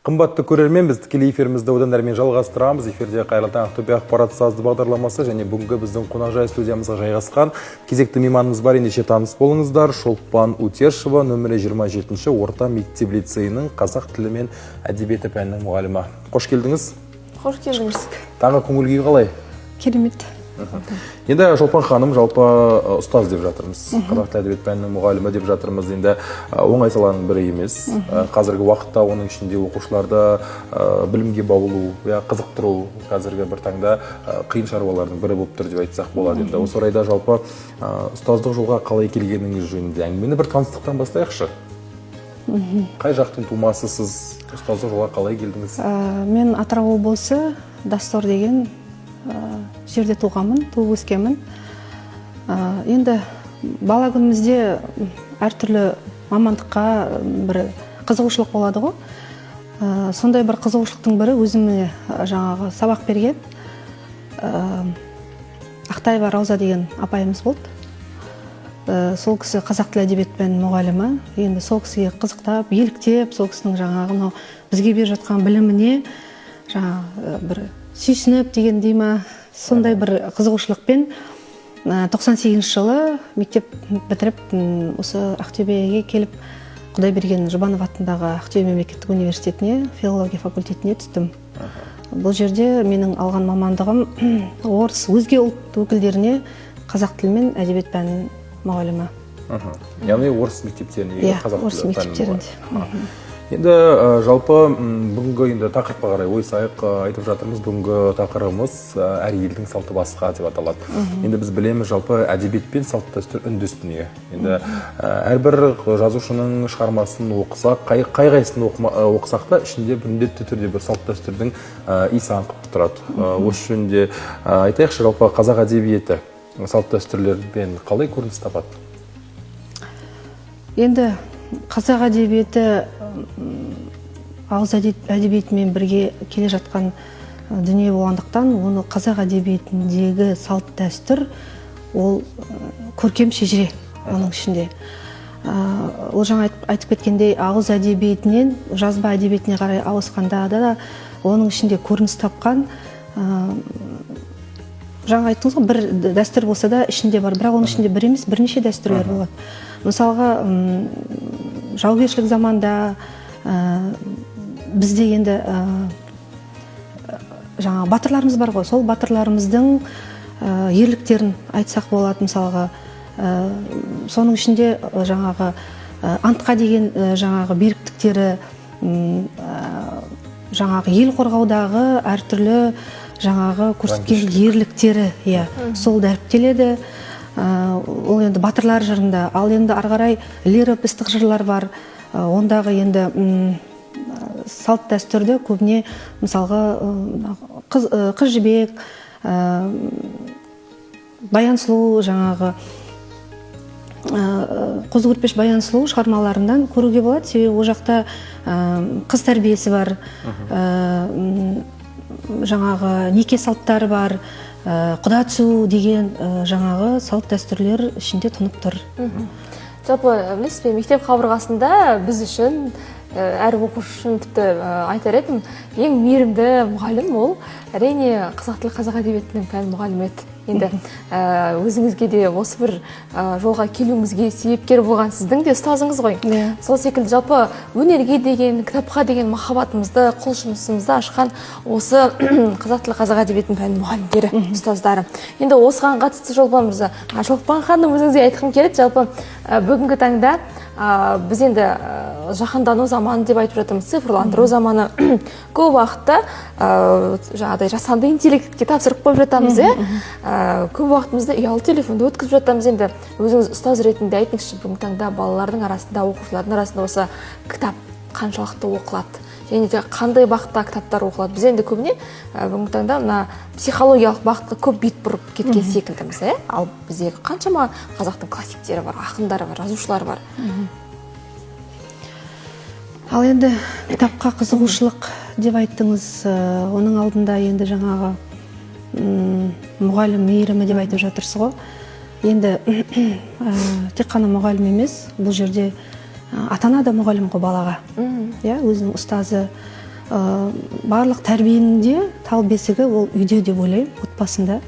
Қымбатты көрермен, біз тікелей эфирімізді одан әрмен жалғастырамыз. Эфирде қайырлы таң Ақтөбе ақпарат сазды бағдарламасы және бүгінгі біздің қонақжай студиямызға жайғасқан кезекті мейманымыз бар, ендеше таныс болыңыздар. Шолпан Утешева, нөмірі 27-ші орта мектеп лицейінің қазақ тілі мен әдебиеті пәнінің мұғалімі. Қош келдіңіз. Қош келдіңіз. Таңғы көңіл-күй қалай? Керемет. Енді Шолпан ханым жалпы ұстаз деп жатырмыз. Қазақ тілі әдебиет пәнінің мұғалімі деп жатырмыз. Енді оңай саланың бірі емес. Қазіргі уақытта оның ішінде оқушыларды білімге баулу, қызықтыру қазіргі бір таңда қиын шаруалардың бірі болып тұр деп айтсақ болады. Енді осы орайда жалпы ұстаздық жолға қалай келгеніңіз жөнінде әңгімені бір таныстықтан бастайықшы. Қай жақтың тумасысыз, ұстаздық жолға қалай келдіңіз? Мен Атырау облысы Дастор деген жерде туғанмын, туып өскенмін. Енді бала күнімізде әртүрлі мамандыққа бір қызығушылық болады ғой. Сондай бір қызығушылықтың бірі өзіме жаңағы сабақ берген Ақтаева Рауза деген апайымыз болды. Сол кісі қазақ тілі әдебиет пәнінің мұғалімі. Енді сол кісіге қызықтап, еліктеп, сол кісінің жаңағы бізге беріп жатқан біліміне жаңағы бір сүйсініп дегендей ма, сондай бір қызығушылықпен 98 жылы мектеп бітіріп осы Ақтөбеге келіп Құдайберген Жұбанов атындағы Ақтөбе мемлекеттік университетіне филология факультетіне түстім. Бұл жерде менің алған мамандығым орыс, өзге ұлт өкілдеріне қазақ тілі мен әдебиет пәнінің мұғалімі. Яғни орыс мектептеріне, қазақ орыс мектептерінде. Енді жалпы бүгінгі енді тақырыпқа қарай ойсайық айтып жатырмыз. Бүгінгі тақырыбымыз әр елдің салты басқа деп аталады. Енді біз білеміз жалпы әдебиет пен салт дәстүр үнді үстіне. Енді әрбір жазушының шығармасын оқысақ, қай-қайсысын оқысақ та ішінде міндетті түрде бір салт дәстүрдің иісі аңқып тұрады. Осы жөнінде айтайықшы, жалпы қазақ әдебиеті салт дәстүрлермен қалай көрініс табады? Енді қазақ әдебиеті ағыз әдебиетімен бірге келе жатқан дүние болғандықтан, оны қазақ әдебиетіндегі салт дәстүр ол көркем шежіре оның ішінде. Ол жаңа айтып кеткендей, ағыз әдебиетінен жазба әдебиетіне қарай ауысқанда да оның ішінде көрініс тапқан, жаңа айттыңыз ғой, бір дәстүр болса да ішінде бар, бірақ оның ішінде бір емес, бірнеше дәстүрлер болады. Мысалға, жаугершілік заманда бізде енді жаңа батырларымыз бар ғой, сол батырларымыздың ерліктерін айтсақ болады. Мысалға, соның ішінде жаңағы антқа деген жаңағы беріктіктері, жаңағы ел қорғаудағы әртүрлі жаңағы көрсеткен ерліктері, сол дәріптеледі. Ол енді батырлар жырында. Ал енді арғарай лирик ыстық жырлар бар. Ондағы енді салт дәстүрді көбіне мысалға қыз жібек, баян сұлу, жаңағы қозы көрпеш баян сұлу шығармаларынан көруге болады. Себебі ол жақта қыз тәрбиесі бар, жаңағы неке салттары бар, құда түсу деген жаңағы салт дәстүрлер ішінде тұнып тұр. Жалпы, білесіз бе, мектеп қабырғасында біз үшін, әр оқушы үшін тіпті айтар едім, ең мейірімді мұғалім ол әрине қазақ тілі қазақ әдебиетінің пән мұғалімі еді. Енді өзіңізге де осы бір жолға келуіңізге себепкер болған сіздің де ұстазыңыз ғой. Сол секілді жалпы өнерге деген, кітапқа деген махаббатымызды, құлшынысымызды ашқан осы қазақ тілі қазақ әдебиетінің пән мұғалімдері, ұстаздары. Енді осыған қатысты Шолпан мырза, Шолпан ханым өзіңізге айтқым келеді. Жалпы бүгінгі таңда біз енді жаһандану заманы деп айтып жатырмыз, цифрландыру заманы. Көп уақытта жаңағыдай жасанды интеллектке тапсырып қойып жатамыз, көп уақытымызды ұялы телефонда өткізіп жатамыз. Енді өзіңіз ұстаз ретінде айтыңызшы, бүгінгі таңда балалардың арасында, оқушылардың арасында осы кітап қаншалықты оқылады? Және де қандай бағытта кітаптар оқылады? Біз енді көбіне бүгінгі таңда мына психологиялық бағытқа көп бет бұрып кеткен секілдіміз, ал біздегі қаншама қазақтың классиктері бар, ақындары бар, жазушылары бар. Ал енді кітапқа қызығушылық деп айттыңыз, оның алдында енді жаңағы мұғалім мейірімі деп айтып жатырсыз ғой. Енді тек қана мұғалім емес, бұл жерде ата-ана да мұғалім ғой балаға. Өзінің ұстазы. барлық тәрбиенің де тал бесігі ол үйде деп ойлаймын, отбасында.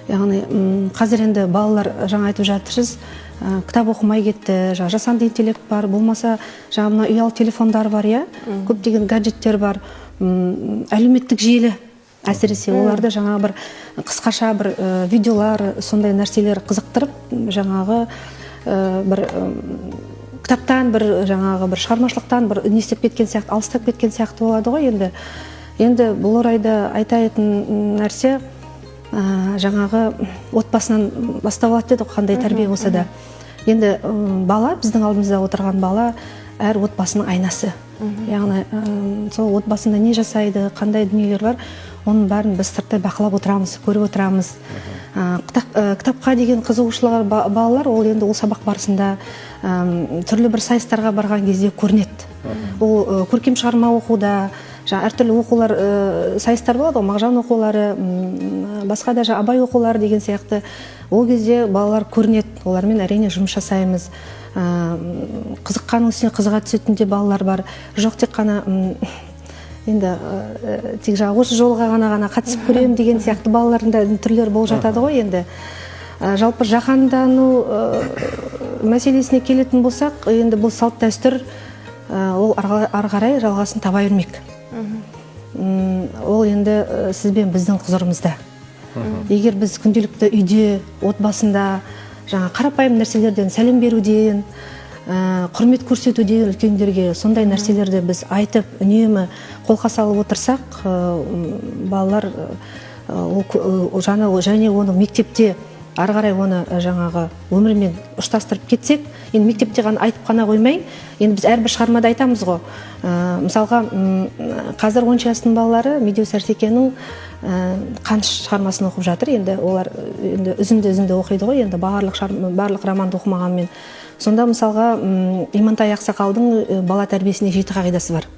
Яғни қазір енді балалар жаңа айтып жатырсыз, кітап оқымай кетті, жасанды интеллект бар, болмаса жаңа ұялы телефондар бар, көптеген гаджеттер бар, әлеуметтік желі әсіресе оларды жаңа бір қысқаша бір видеолар, сондай нәрселер қызықтырып, жаңағы бір кітаптан бір жаңағы бір шығармашылықтан бір үнестеп кеткен сияқты, алыстап кеткен сияқты болады ғой енді. Енді бұл орайда айтатын нәрсе жаңағы отбасынан басталады деді, қандай тәрбие болса да. Енді бала, біздің алдымызда отырған бала әр отбасының айнасы. Яғни сол отбасында не жасайды, қандай дүниелер бар, оның бәрін біз сырттай бақылап отырамыз, көріп отырамыз. Кітапқа деген қызығушылығы балалар, ол енді ол сабақ барысында түрлі бір сайыстарға барған кезде көрінеді. Ол көркем шығарма оқуда, әртүрлі оқулар, сайыстар болады, мағжан оқулары, басқа да абай оқулары деген сияқты. Ол кезде балалар көрінеді, олармен әрине жұмыс жасаймыз. Қызыққаның үстіне қызыға түсетін де балалар бар. Жоқ тек қана енді тек осы жолға ғана қатысып көремін деген сияқты балалардың да түрлері болып жатады ғой енді. Жалпы жаһандану мәселесіне келетін болсақ, енді бұл салт дәстүр ол ары қарай жалғасын таба бермек. Ол енді сізбен біздің құзырымызда. Егер біз күнделікті үйде, отбасында жаңа қарапайым нәрселерден, сәлем беруден, құрмет көрсетуден үлкендерге сондай нәрселерді біз айтып, үнемі қолқа салып отырсақ, балалар және оны мектепте ары қарай оны жаңағы өмірмен ұштастырып кетсек, енді мектепте ғана айтып қана қоймай, енді біз әрбір шығармада айтамыз ғой. Мысалға, қазір 10 жастың балалары Медеу Сәрсекенің Қаныш шығармасын оқып жатыр. Енді олар үзінді оқиды ғой, енді барлық романды оқымағанмен. Сонда мысалға Имантай Ақсақалдың бала тәрбиесіне 7 қағидасы бар.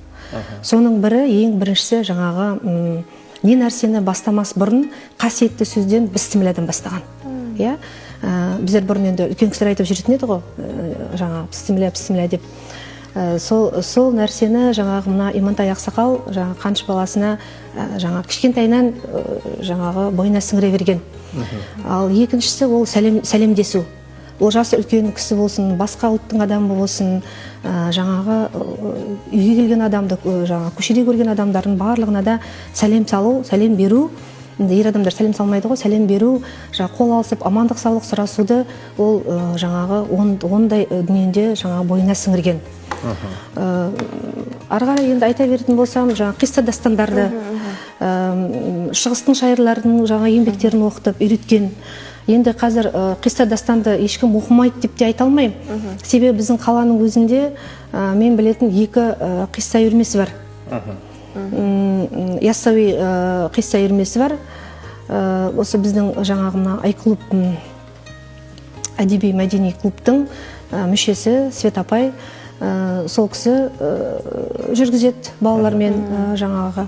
Соның бірі, ең біріншісі жаңағы не нәрсені бастамас бұрын қасиетті сөзден бісмілладан бастаған. Біздер бұрын енді үлкен кісілер айтып жүретін еді ғой, жаңа бісмілла деп. Сол нәрсені жаңағы мына Имантай Ақсақал жаңа Қаныш баласына жаңа кішкентайынан жаңағы бойына сіңіре берген. Ал екіншісі ол сәлемдесу. Ол жасы үлкен кісі болсын, басқа ұлттың адамы болсын, жаңағы үйге келген адамды, жаңа көшеде көрген адамдардың барлығына да сәлем салу, сәлем беру. Енді ер адамдар сәлем салмайды ғой, сәлем беру, қол алысып, амандық саулық сұрасуды ол жаңағы ондай дүниеде жаңағы бойына сіңірген. Ары қарай енді айта беретін болсам, жаңа қисса дастандарды, шығыстың шайырларының жаңа еңбектерін оқытып, үйреткен. Енді қазір қисса тастанды ешкім оқымайды деп те айта алмаймын. Себебі біздің қаланың өзінде мен білетін 2 қисса үйірмесі бар. Яссауи қисса үйірмесі бар. Осы біздің жаңағына Ай-клуб әдеби мәдени клубтың мүшесі Свет апай, сол кісі жүргізеді балалармен жаңағы.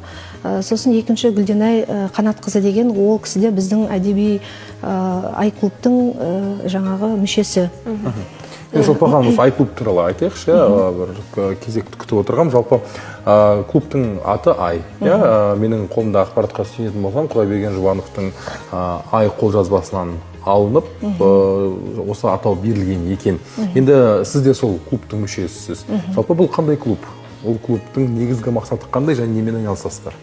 Сосын екінші Гүлденай Қанатқызы деген, ол кісі де біздің әдеби Ай-клубтың жаңағы мүшесі. Жалпы ағамыз Ай-клуб туралы айтайықшы, бір кезек күтіп отырғам. Жалпы клубтың аты Ай. Менің қолымда ақпаратқа сүйенетін болсам, Құдайберген Жұбановтың Ай қолжазбасынан алынып, осы атау берілген екен. Енді сіз де сол клубтың мүшесісіз. Жалпы бұл қандай клуб? Ол клубтың негізгі мақсаты қандай және немен айналысасыздар?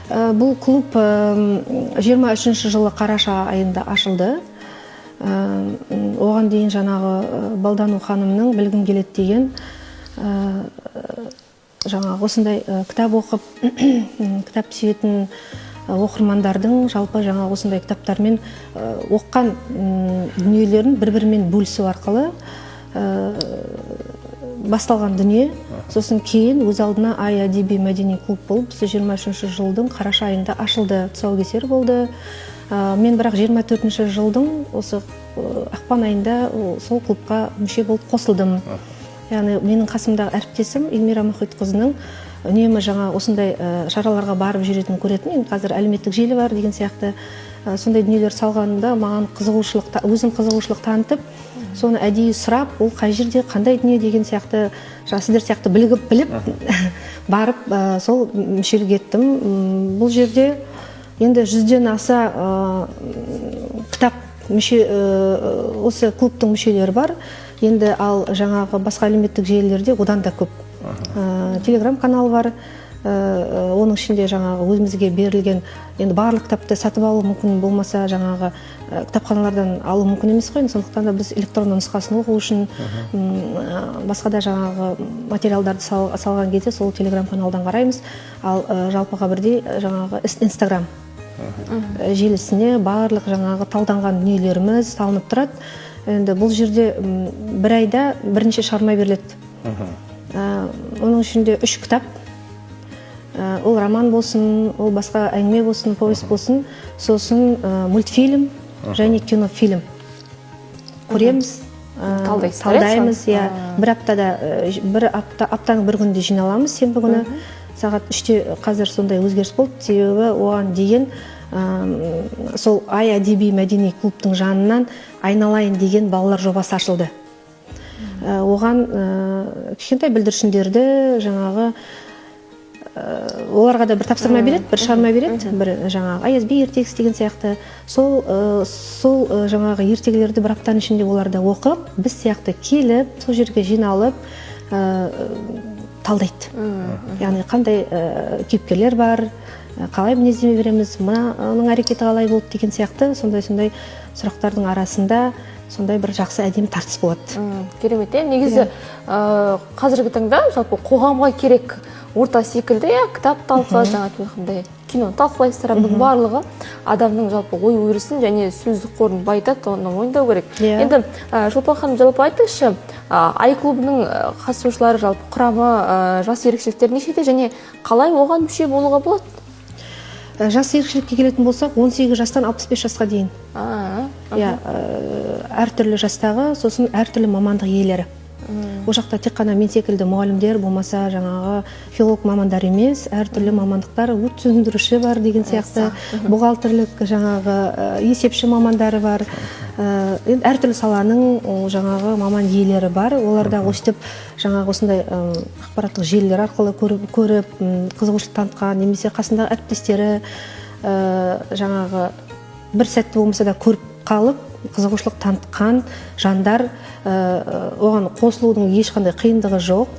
Бұл клуб 23 жылы қараша айында ашылды. Оған дейін жаңағы Балдану ханымның білгім келеді деген жаңағы осындай кітап оқып, кітап сүйетін оқырмандардың жалпы жаңа осындай кітаптармен оққан дүниелерін бір-бірімен бөлісу арқылы басталған дүние. Сосын кейін өз алдына Ай әдеби мәдени клуб болып, 23 жылдың қараша айында ашылды, тұсаукесер болды. Мен бірақ 24 жылдың осы ақпан айында сол клубқа мүше болып қосылдым. Яғни менің қасымдағы әріптесім Эльмира Мұхитқызының үнемі жаңа осындай шараларға барып жүретін көретін. Қазір әлеуметтік желі бар деген сияқты сондай дүниелер салғанында маған өзім қызығушылық танытып, соны әдейі сұрап, ол қай жерде қандай дүние деген сияқты сіздер сияқты біліп барып сол мүшелік еттім. Бұл жерде енді 100-ден аса кітап осы клубтың мүшелері бар. Енді ал жаңағы басқа әлеуметтік желілерде одан да көп. Телеграм канал бар. Оның ішінде жаңағы өзімізге берілген, енді барлық кітапты сатып алу мүмкін болмаса, жаңағы кітапханалардан алу мүмкін емес қой. Сондықтан да біз электронды нұсқасын оқу үшін басқа да жаңағы материалдарды салған кезде сол телеграм каналдан қараймыз. Ал жалпыға бірдей жаңағы Инстаграм желісіне барлық жаңағы талданған дүниелеріміз салынып тұрады. Енді бұл жерде бір айда бірнеше шығарма беріледі. Оның ішінде 3 кітап. Ол роман болсын, ол басқа әңгіме болсын, повесть болсын, сосын мультфильм және кинофильм көреміз, талдаймыз. Бір аптаның бір күнде жиналамыз, сенбі күні сағат 3-те. Қазір сондай өзгеріс болды, себебі оған деген сол ай әдеби мәдени клубтың жанынан айналайын деген балалар жобасы ашылды. Оған кішкентай бүлдіршіндерді жаңағы оларға да бір тапсырма береді, бір шығарма береді, бір жаңағы Аязби ертегісі деген сияқты. Сол жаңағы ертегілерді бір аптаның ішінде оларда оқып, біз сияқты келіп, сол жерге жиналып талдайды. Яғни қандай кейіпкерлер бар, қалай мінездеме береміз, мынаның әрекеті қалай болды деген сияқты сондай сұрақтардың арасында сондай бір жақсы әдемі тартыс болады. Керемет. Негізі қазіргі таңда жалпы қоғамға керек орта секілді, кітап талқы, жаңа айтқандай кино талқылайсыздар, бұның барлығы адамның жалпы ой өрісін және сөздік қорын байытады, оны мойындау керек. Енді Шолпан ханым, жалпы айтыңызшы, ай клубының қатысушылары жалпы құрамы, жас ерекшеліктер нешеде және қалай оған мүше болуға болады? Жас ерекшелікке келетін болсақ, 18 жастан 65 жасқа дейін. Әртүрлі жастағы, сосын әртүрлі мамандық иелері. Ол жақта тек қана мен секілді мұғалімдер болмаса, жаңағы филолог мамандар емес, әртүрлі мамандықтар, өрт сөндіруші бар деген сияқты, бухгалтерлік жаңағы есепші мамандары бар. Әртүрлі саланың жаңағы маман иелері бар. Оларда өстіп жаңағы осындай ақпараттық желілер арқылы көріп, қызығушылық танытқан, немесе қасындағы әріптестері жаңағы бір сәтті болмаса да көріп қалып, қызығушылық танытқан жандар, оған қосылудың ешқандай қиындығы жоқ.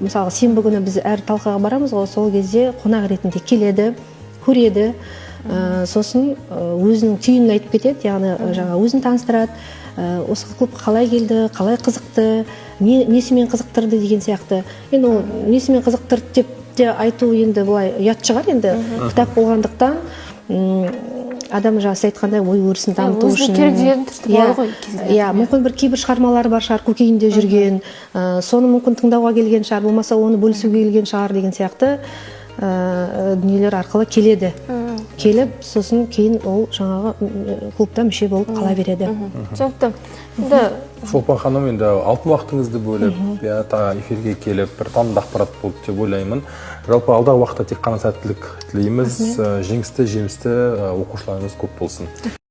Мысалы, сенбі күні біз әр талқыға барамыз, сол кезде қонақ ретінде келеді, көреді, сосын өзінің түйінін айтып кетеді, яғни жаңа өзін таныстырады, осы клубқа қалай келді, қалай қызықты, несімен қызықтырды деген сияқты. Енді ол несімен қызықтырды деп те айту енді былай ұят шығар, енді кітап болғандықтан адам жасы айтқандай ой өрісін дамыту үшін. Өзіне керек жерін түртіп алу ғой. Мүмкін бір кейбір шығармалары бар шығар, көкейінде жүрген, соны мүмкін тыңдауға келген шығар, болмаса оны бөлісуге келген шығар деген сияқты дүниелер арқылы келеді. Келіп, сосын кейін ол жаңағы клубта мүше болып қала береді. Түсінікті. Шолпан ханым, енді алтын уақытыңызды бөліп, эфирге келіп, бір танымды ақпарат болды деп ойлаймын. Жалпы алдағы уақытта тек қана сәттілік тілейміз, жеңісті, жемісті оқушыларыңыз көп болсын.